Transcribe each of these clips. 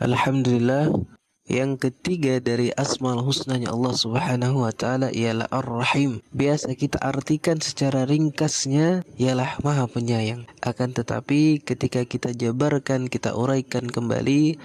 Alhamdulillah. Yang ketiga dari asmaul husnanya Allah Subhanahu wa taala ialah Ar-Rahim. Biasa kita artikan secara ringkasnya ialah Maha Penyayang. Akan tetapi ketika kita jabarkan, kita uraikan kembali,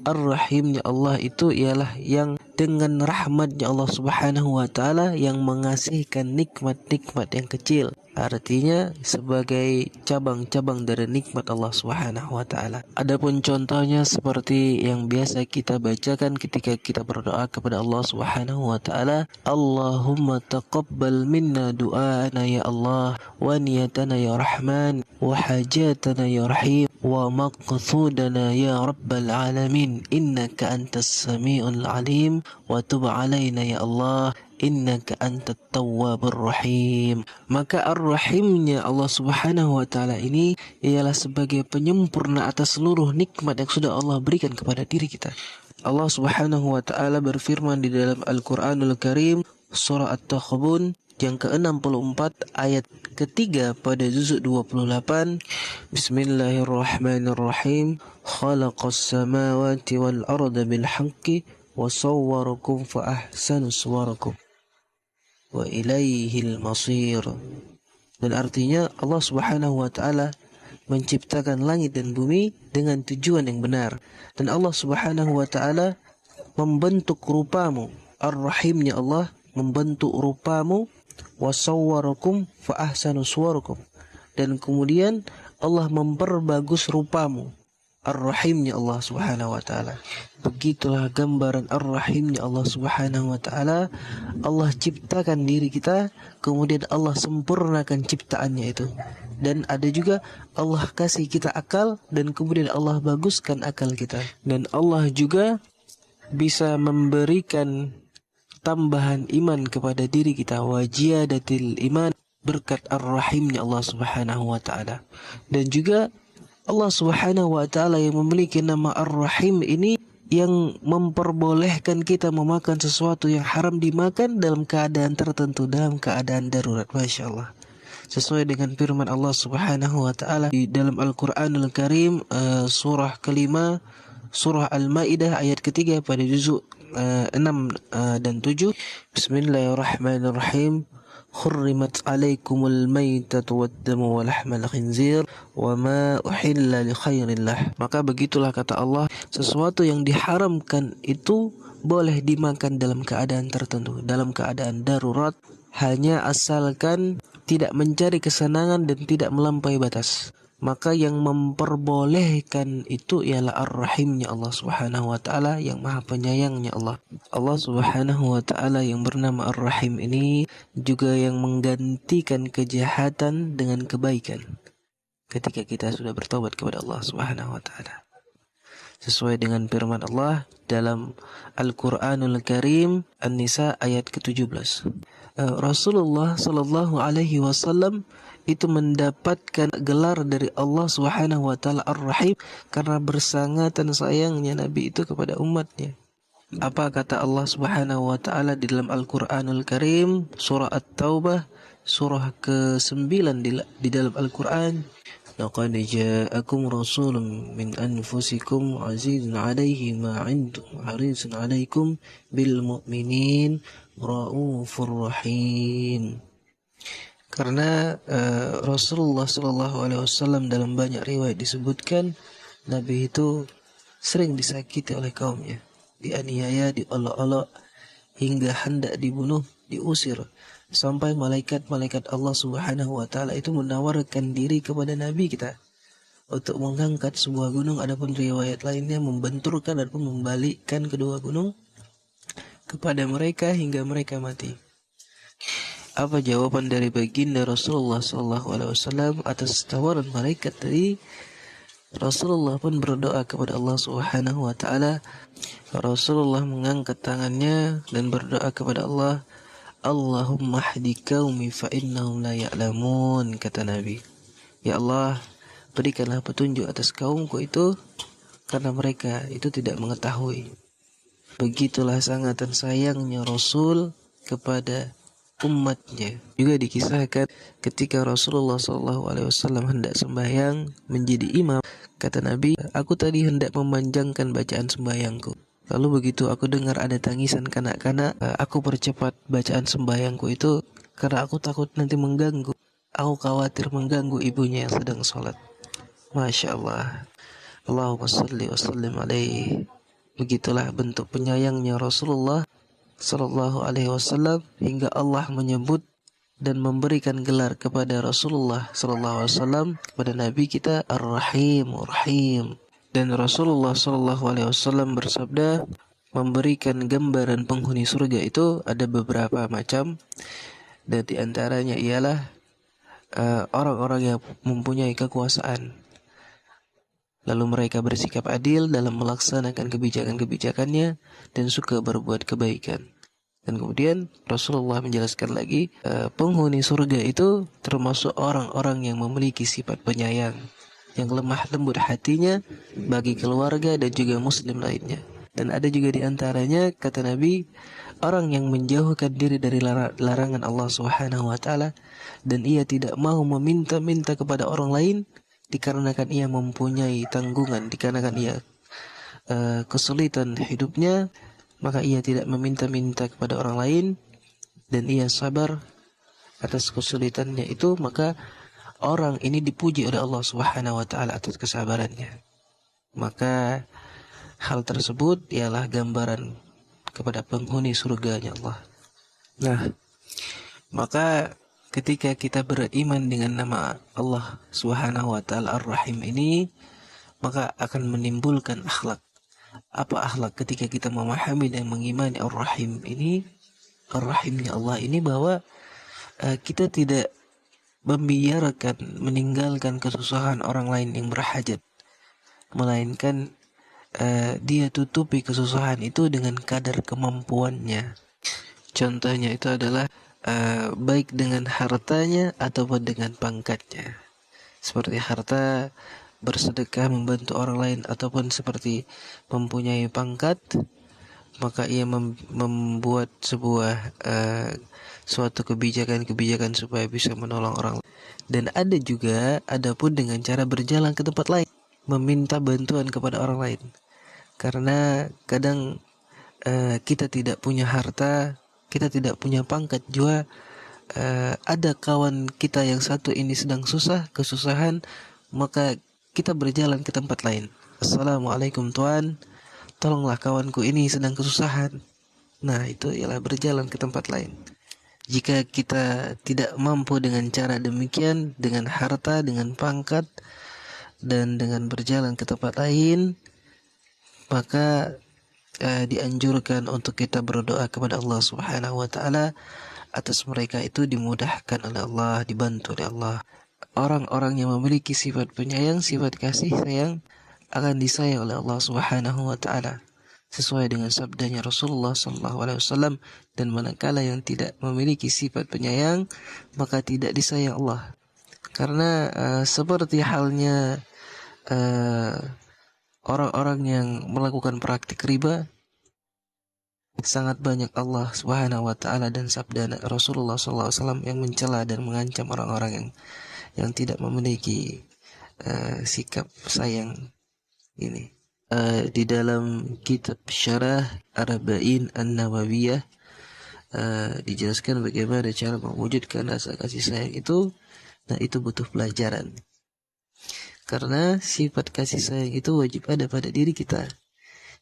Ar-Rahimnya Allah itu ialah yang dengan rahmatnya Allah Subhanahu wa taala yang mengasihkan nikmat-nikmat yang kecil. Artinya sebagai cabang-cabang dari nikmat Allah Subhanahu wa taala. Adapun contohnya seperti yang biasa kita bacakan ketika kita berdoa kepada Allah Subhanahu wa taala, Allahumma taqabbal minna du'ana ya Allah, wa niyatana ya Rahman, wa hajatana ya Rahim, wa maqsudana ya Rabbal alamin, innaka antas sami'ul alim, wa tub alaina ya Allah, innaka antat tawwabur rahim. Maka ar-rahimnya Allah Subhanahu wa taala ini ialah sebagai penyempurna atas seluruh nikmat yang sudah Allah berikan kepada diri kita. Allah Subhanahu wa taala berfirman di dalam Al-Qur'anul Karim surah At-Takhabun yang ke-64 ayat ketiga pada juzuk 28. Bismillahirrahmanirrahim. Khalaqas samawati wal arda bil haqqi wa sawwarakum fa ahsana suwarakum wa ilaihil masir. Dan artinya Allah Subhanahu wa taala menciptakan langit dan bumi dengan tujuan yang benar, dan Allah Subhanahu wa taala membentuk rupamu. Ar-Rahimnya Allah membentuk rupamu, wasawwarakum fa ahsanu suwarakum, dan kemudian Allah memperbagus rupamu. Ar-Rahimnya Allah Subhanahu wa taala. Begitulah gambaran Ar-Rahimnya Allah Subhanahu wa taala. Allah ciptakan diri kita, kemudian Allah sempurnakan ciptaannya itu. Dan ada juga Allah kasih kita akal, dan kemudian Allah baguskan akal kita. Dan Allah juga bisa memberikan tambahan iman kepada diri kita, wajiyadatil iman, berkat Ar-Rahimnya Allah Subhanahu wa taala. Dan juga Allah Subhanahu wa taala yang memiliki nama Ar-Rahim ini yang memperbolehkan kita memakan sesuatu yang haram dimakan dalam keadaan tertentu, dalam keadaan darurat. Masya Allah. Sesuai dengan firman Allah Subhanahu wa taala di dalam Al-Qur'anul Karim, surah kelima, surah Al-Maidah ayat ketiga pada juzuk 6 dan 7. Bismillahirrahmanirrahim. Hurrimat alaikumul maitatu waddamu wa lahmal khinzir wa ma uhilla li khairillah. Maka begitulah kata Allah, sesuatu yang diharamkan itu boleh dimakan dalam keadaan tertentu, dalam keadaan darurat, hanya asalkan tidak mencari kesenangan dan tidak melampaui batas. Maka yang memperbolehkan itu ialah Ar-Rahimnya Allah Subhanahu wa taala, yang Maha Penyayangnya Allah. Allah Subhanahu wa taala yang bernama Ar-Rahim ini juga yang menggantikan kejahatan dengan kebaikan ketika kita sudah bertobat kepada Allah Subhanahu wa taala. Sesuai dengan firman Allah dalam Al-Qur'anul Karim An-Nisa ayat ke-17. Rasulullah sallallahu alaihi wasallam itu mendapatkan gelar dari Allah Subhanahu wa taala Ar-Rahim karena bersangatan sayangnya Nabi itu kepada umatnya. Apa kata Allah Subhanahu wa taala di dalam Al-Qur'anul Karim surah At-Taubah surah ke-9 di dalam Al-Qur'an? Laqad ja'akum rasulun min anfusikum azizun 'alaihi ma 'antum harisun 'alaikum bil mu'minin raufur rahim. Karena Rasulullah sallallahu alaihi wasallam dalam banyak riwayat disebutkan Nabi itu sering disakiti oleh kaumnya, dianiaya, diolok-olok hingga hendak dibunuh, diusir, sampai malaikat-malaikat Allah Subhanahu wa taala itu menawarkan diri kepada Nabi kita untuk mengangkat sebuah gunung. Adapun riwayat lainnya membenturkan ataupun membalikkan kedua gunung kepada mereka hingga mereka mati. Apa jawaban dari baginda Rasulullah SAW atas tawaran malaikat tadi? Rasulullah pun berdoa kepada Allah Subhanahu wa taala. Rasulullah mengangkat tangannya dan berdoa kepada Allah, Allahumma hdi qaumi fa innahum la ya'lamun, kata Nabi. Ya Allah, berikanlah petunjuk atas kaumku itu karena mereka itu tidak mengetahui. Begitulah sangatan sayangnya Rasul kepada umatnya. Juga dikisahkan ketika Rasulullah SAW hendak sembahyang menjadi imam, Kata Nabi, aku tadi hendak memanjangkan bacaan sembahyangku. Lalu begitu aku dengar ada tangisan kanak-kanak, aku percepat bacaan sembahyangku itu karena aku takut nanti mengganggu. Aku khawatir mengganggu ibunya yang sedang sholat. Masya Allah. Allahumma salli wa sallim alaihi. Begitulah bentuk penyayangnya Rasulullah Sallallahu Alaihi Wasallam hingga Allah menyebut dan memberikan gelar kepada Rasulullah Sallallahu Alaihi Wasallam, kepada Nabi kita, Ar-Rahim, Rahim. Dan Rasulullah Sallallahu Alaihi Wasallam bersabda, memberikan gambaran penghuni surga itu ada beberapa macam, dan diantaranya ialah orang-orang yang mempunyai kekuasaan, lalu mereka bersikap adil dalam melaksanakan kebijakan-kebijakannya dan suka berbuat kebaikan. Dan kemudian Rasulullah menjelaskan lagi, penghuni surga itu termasuk orang-orang yang memiliki sifat penyayang, yang lemah lembut hatinya bagi keluarga dan juga muslim lainnya. Dan ada juga di antaranya, kata Nabi, orang yang menjauhkan diri dari larangan Allah Subhanahu wa taala dan ia tidak mau meminta-minta kepada orang lain dikarenakan ia mempunyai tanggungan, dikarenakan ia kesulitan hidupnya, maka ia tidak meminta-minta kepada orang lain dan ia sabar atas kesulitannya itu, maka orang ini dipuji oleh Allah Subhanahu wa taala atas kesabarannya. Maka hal tersebut ialah gambaran kepada penghuni surganya Allah. Nah, maka ketika kita beriman dengan nama Allah Subhanahu wa taala Ar-Rahim ini, maka akan menimbulkan akhlak. Apa akhlak ketika kita memahami dan mengimani Ar-Rahim ini, Ar-Rahimnya Allah ini, bahwa kita tidak membiarkan, meninggalkan kesusahan orang lain yang berhajat, melainkan dia tutupi kesusahan itu dengan kadar kemampuannya. Contohnya itu adalah baik dengan hartanya ataupun dengan pangkatnya. Seperti harta, bersedekah, membantu orang lain, ataupun seperti mempunyai pangkat, maka ia membuat sebuah suatu kebijakan-kebijakan supaya bisa menolong orang lain. Dan ada juga, adapun dengan cara berjalan ke tempat lain, meminta bantuan kepada orang lain. Karena kadang kita tidak punya harta, kita tidak punya pangkat juga, ada kawan kita yang satu ini sedang kesusahan, maka kita berjalan ke tempat lain. Assalamualaikum tuan, tolonglah kawanku ini sedang kesusahan. Nah, itu ialah berjalan ke tempat lain. Jika kita tidak mampu dengan cara demikian, dengan harta, dengan pangkat, dan dengan berjalan ke tempat lain, maka dianjurkan untuk kita berdoa kepada Allah Subhanahu wa taala atas mereka itu dimudahkan oleh Allah, dibantu oleh Allah. Orang-orang yang memiliki sifat penyayang, sifat kasih sayang, akan disayang oleh Allah Subhanahu wa taala sesuai dengan sabdanya Rasulullah sallallahu alaihi wasallam. Dan manakala yang tidak memiliki sifat penyayang, maka tidak disayang Allah. Karena seperti halnya orang-orang yang melakukan praktik riba, sangat banyak Allah Subhanahu wa taala dan sabda Rasulullah sallallahu alaihi wasallam yang mencela dan mengancam orang-orang yang tidak memiliki sikap sayang ini. Di dalam kitab Syarah Arba'in An-Nawawiyah dijelaskan bagaimana cara mewujudkan rasa kasih sayang itu. Nah, itu butuh pelajaran. Karena sifat kasih sayang itu wajib ada pada diri kita.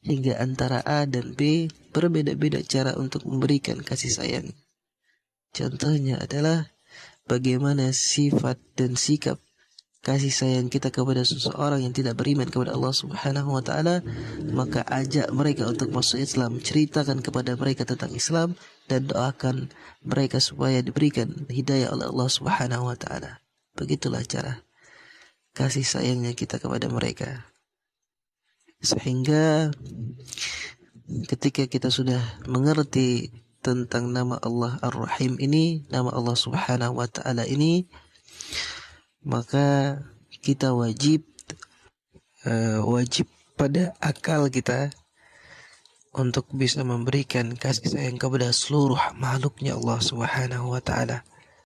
Hingga antara A dan B berbeda-beda cara untuk memberikan kasih sayang. Contohnya adalah bagaimana sifat dan sikap kasih sayang kita kepada seseorang yang tidak beriman kepada Allah Subhanahu wa taala, maka ajak mereka untuk masuk Islam, ceritakan kepada mereka tentang Islam dan doakan mereka supaya diberikan hidayah oleh Allah Subhanahu wa taala. Begitulah cara kasih sayangnya kita kepada mereka. Sehingga ketika kita sudah mengerti tentang nama Allah Ar-Rahim ini, nama Allah Subhanahu wa taala ini, maka kita wajib pada akal kita untuk bisa memberikan kasih sayang kepada seluruh makhluknya Allah Subhanahu wa taala.